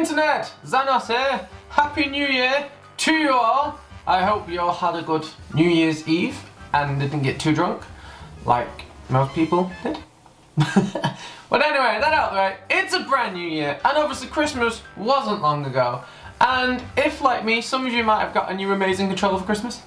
internet! Xanos here. Happy New Year to you all. I hope you all had a good New Year's Eve and didn't get too drunk, like most people did. But anyway, that out of the way, it's a brand new year, and obviously Christmas wasn't long ago. And if, like me, some of you might have got a new amazing controller for Christmas.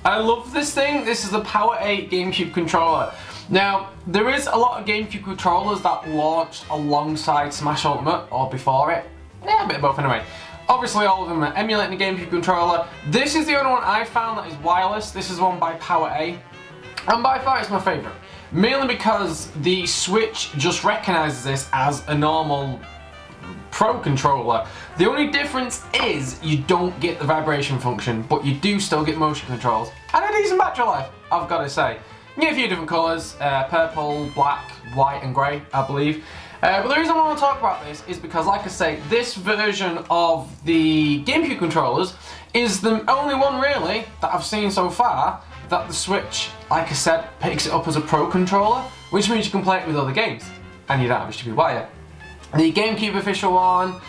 I love this thing. This is the Power 8 Gamecube controller. Now, there is a lot of Gamecube controllers that launched alongside Smash Ultimate, or before it. Yeah, a bit of both anyway. Obviously all of them are emulating the Gamecube controller. This is the only one I found that is wireless. This is one by Power 8. And by far it's my favourite. Mainly because the Switch just recognises this as a normal Pro controller. The only difference is you don't get the vibration function, but you do still get motion controls. And a decent battery life, I've got to say. You get a few different colours, purple, black, white and grey, I believe. But the reason I want to talk about this is because, like I say, this version of the Gamecube controllers is the only one really that I've seen so far that the Switch, like I said, picks it up as a Pro controller, which means you can play it with other games, and you don't have to be wired. The Gamecube official one,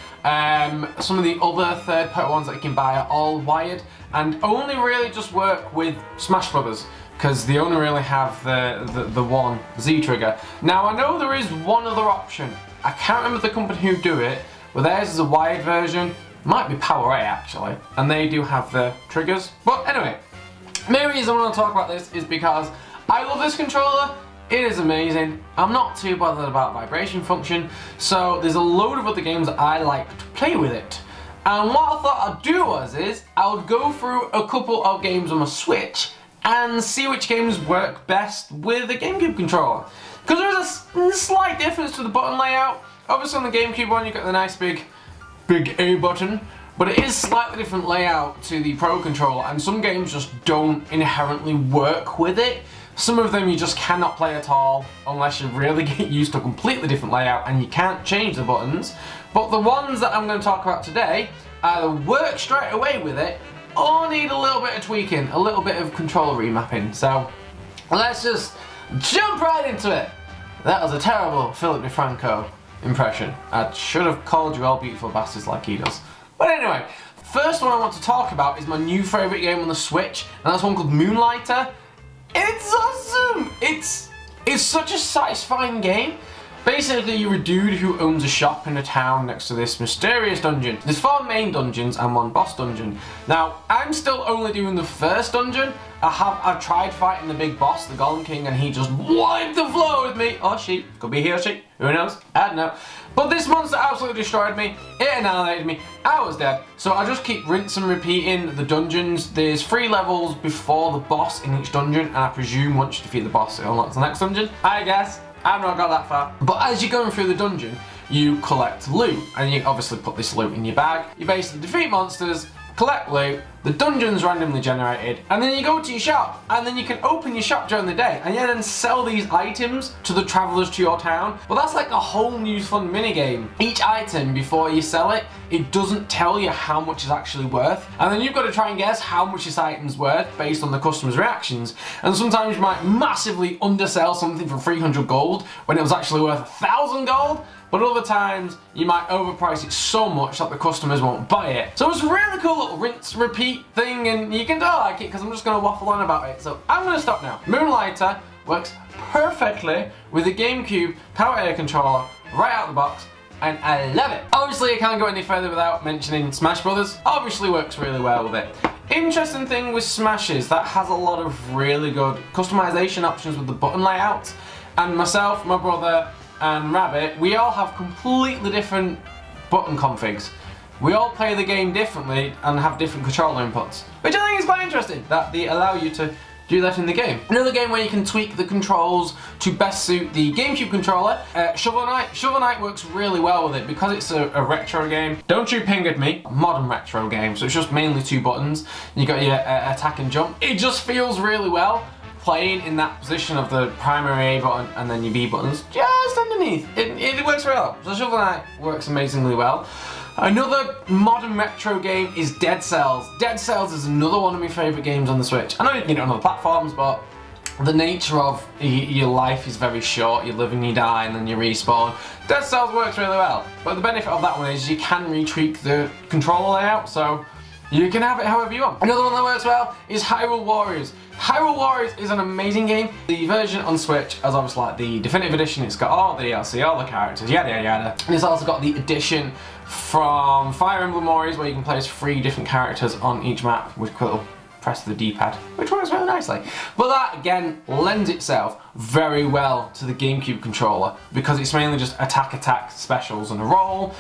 some of the other third-party ones that you can buy are all wired, and only really just work with Smash Brothers, because they only really have the one Z trigger. Now I know there is one other option. I can't remember the company who do it, but theirs is a wired version. Might be Power 8 actually, and they do have the triggers. But anyway, the main reason I want to talk about this is because I love this controller. It is amazing. I'm not too bothered about vibration function, so there's a load of other games that I like to play with it. And what I thought I'd do is I would go through a couple of games on my Switch and see which games work best with the Gamecube controller. Because there's a slight difference to the button layout. Obviously on the Gamecube one you got the nice big A button, but it is slightly different layout to the Pro controller, and some games just don't inherently work with it. Some of them you just cannot play at all unless you really get used to a completely different layout and you can't change the buttons. But the ones that I'm going to talk about today either work straight away with it or need a little bit of tweaking, a little bit of controller remapping. So let's just jump right into it. That was a terrible Philip DeFranco impression. I should have called you all beautiful bastards like he does. But anyway, first one I want to talk about is my new favourite game on the Switch, and that's one called Moonlighter. It's awesome! It's such a satisfying game. Basically, you're a dude who owns a shop in a town next to this mysterious dungeon. There's 4 main dungeons and 1 boss dungeon. Now, I'm still only doing the first dungeon. I've tried fighting the big boss, the Golem King, and he just wiped the floor with me. Or she. Could be he or she. Who knows? I don't know. But this monster absolutely destroyed me. It annihilated me. I was dead. So I just keep rinsing and repeating the dungeons. There's 3 levels before the boss in each dungeon, and I presume once you defeat the boss, it unlocks the next dungeon. I guess. I've not got that far. But as you're going through the dungeon, you collect loot, and you obviously put this loot in your bag. You basically defeat monsters, collect loot, the dungeon's randomly generated, and then you go to your shop, and then you can open your shop during the day, and you then sell these items to the travellers to your town. Well, that's like a whole new fun minigame. Each item, before you sell it, it doesn't tell you how much it's actually worth, and then you've got to try and guess how much this item's worth based on the customer's reactions. And sometimes you might massively undersell something for 300 gold when it was actually worth 1,000 gold. But other times, you might overprice it so much that the customers won't buy it. So it's a really cool little rinse, repeat thing, and you can do like it because I'm just going to waffle on about it. So I'm going to stop now. Moonlighter works perfectly with the Gamecube Power 8 controller right out of the box, and I love it. Obviously, I can't go any further without mentioning Smash Brothers. Obviously works really well with it. Interesting thing with Smash is that has a lot of really good customization options with the button layouts. And myself, my brother, and Rabbit, we all have completely different button configs. We all play the game differently and have different controller inputs, which I think is quite interesting that they allow you to do that in the game. Another game where you can tweak the controls to best suit the Gamecube controller, Shovel Knight. Shovel Knight works really well with it because it's a retro game. Don't you ping at me, a modern retro game, so it's just mainly 2 buttons. You got your attack and jump. It just feels really well playing in that position of the primary A button and then your B buttons just underneath. It works well. So Shovel Knight works amazingly well. Another modern retro game is Dead Cells. Dead Cells is another one of my favourite games on the Switch. I know you can get it on other platforms, but the nature of your life is very short. You live and you die and then you respawn. Dead Cells works really well, but the benefit of that one is you can retweak the controller layout, so you can have it however you want. Another one that works well is Hyrule Warriors. Hyrule Warriors is an amazing game. The version on Switch is obviously like the Definitive Edition. It's got all the DLC, all the characters, yada yada yada. And it's also got the edition from Fire Emblem Warriors where you can play as 3 different characters on each map with a little press the D-pad, which works really nicely. But that again lends itself very well to the Gamecube controller because it's mainly just attack, specials and a roll.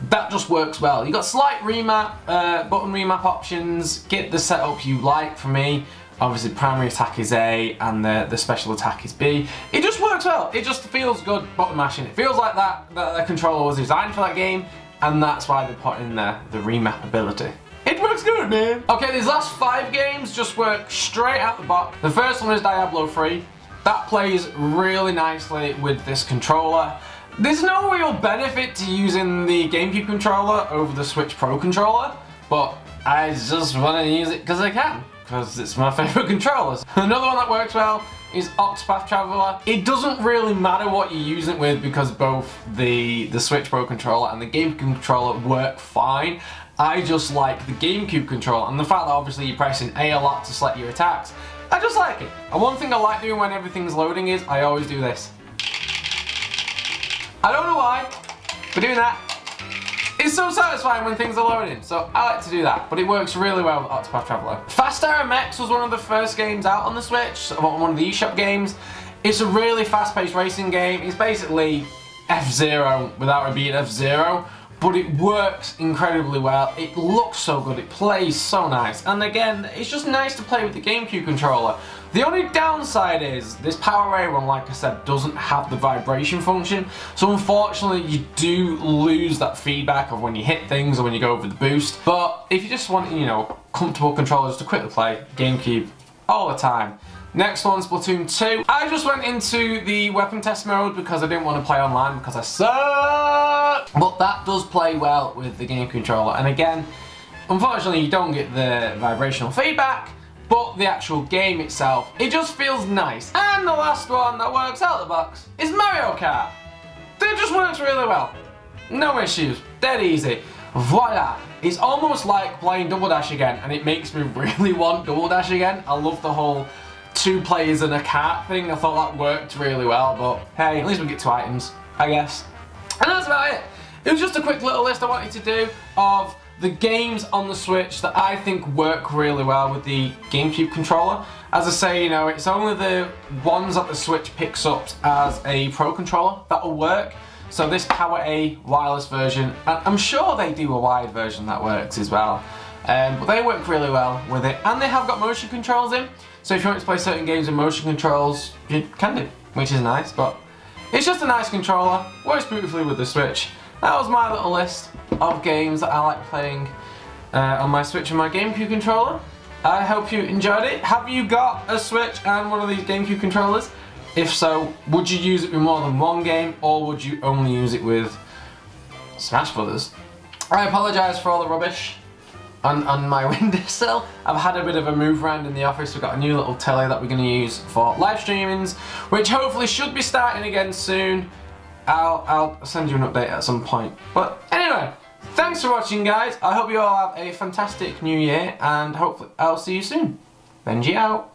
That just works well. You got slight remap, button remap options, get the setup you like. For me, obviously primary attack is A and the special attack is B. It just works well. It just feels good button mashing. It feels like that the controller was designed for that game, and that's why they put in there the remap ability. It works good, man. Okay, these last 5 games just work straight out the box. The first one is Diablo III. That plays really nicely with this controller. There's no real benefit to using the Gamecube controller over the Switch Pro controller, but I just want to use it because I can, because it's my favourite controllers. Another one that works well is Octopath Traveler. It doesn't really matter what you use it with because both the Switch Pro controller and the Gamecube controller work fine. I just like the Gamecube controller and the fact that obviously you're pressing A a lot to select your attacks. I just like it. And one thing I like doing when everything's loading is I always do this. I don't know why, but doing that is so satisfying when things are loading, so I like to do that, but it works really well with Octopath Traveler. Fast RMX was one of the first games out on the Switch, one of the eShop games. It's a really fast-paced racing game. It's basically F-Zero without it being F-Zero, but it works incredibly well. It looks so good, it plays so nice, and again, it's just nice to play with the Gamecube controller. The only downside is this PowerA one, like I said, doesn't have the vibration function, so unfortunately you do lose that feedback of when you hit things or when you go over the boost. But if you just want, you know, comfortable controllers to quickly play, Gamecube all the time. Next one, Splatoon 2. I just went into the weapon test mode because I didn't want to play online because I suck. But that does play well with the Gamecube controller, and again, unfortunately you don't get the vibrational feedback, but the actual game itself, it just feels nice. And the last one that works out of the box is Mario Kart. It just works really well. No issues, dead easy. Voila! It's almost like playing Double Dash again, and it makes me really want Double Dash again. I love the whole 2 players in a kart thing. I thought that worked really well, but hey, at least we get 2 items, I guess. And that's about it. It was just a quick little list I wanted to do of the games on the Switch that I think work really well with the Gamecube controller. As I say, you know, it's only the ones that the Switch picks up as a Pro controller that will work. So this PowerA wireless version, and I'm sure they do a wired version that works as well. But they work really well with it, and they have got motion controls in. So if you want to play certain games with motion controls, you can do, which is nice. But it's just a nice controller, works beautifully with the Switch. That was my little list of games that I like playing on my Switch and my Gamecube controller. I hope you enjoyed it. Have you got a Switch and one of these Gamecube controllers? If so, would you use it with more than one game, or would you only use it with Smash Brothers? I apologise for all the rubbish on my windowsill. I've had a bit of a move around in the office. We've got a new little telly that we're going to use for live streamings, which hopefully should be starting again soon. I'll send you an update at some point. But anyway, thanks for watching, guys. I hope you all have a fantastic new year, and hopefully I'll see you soon. Benji out.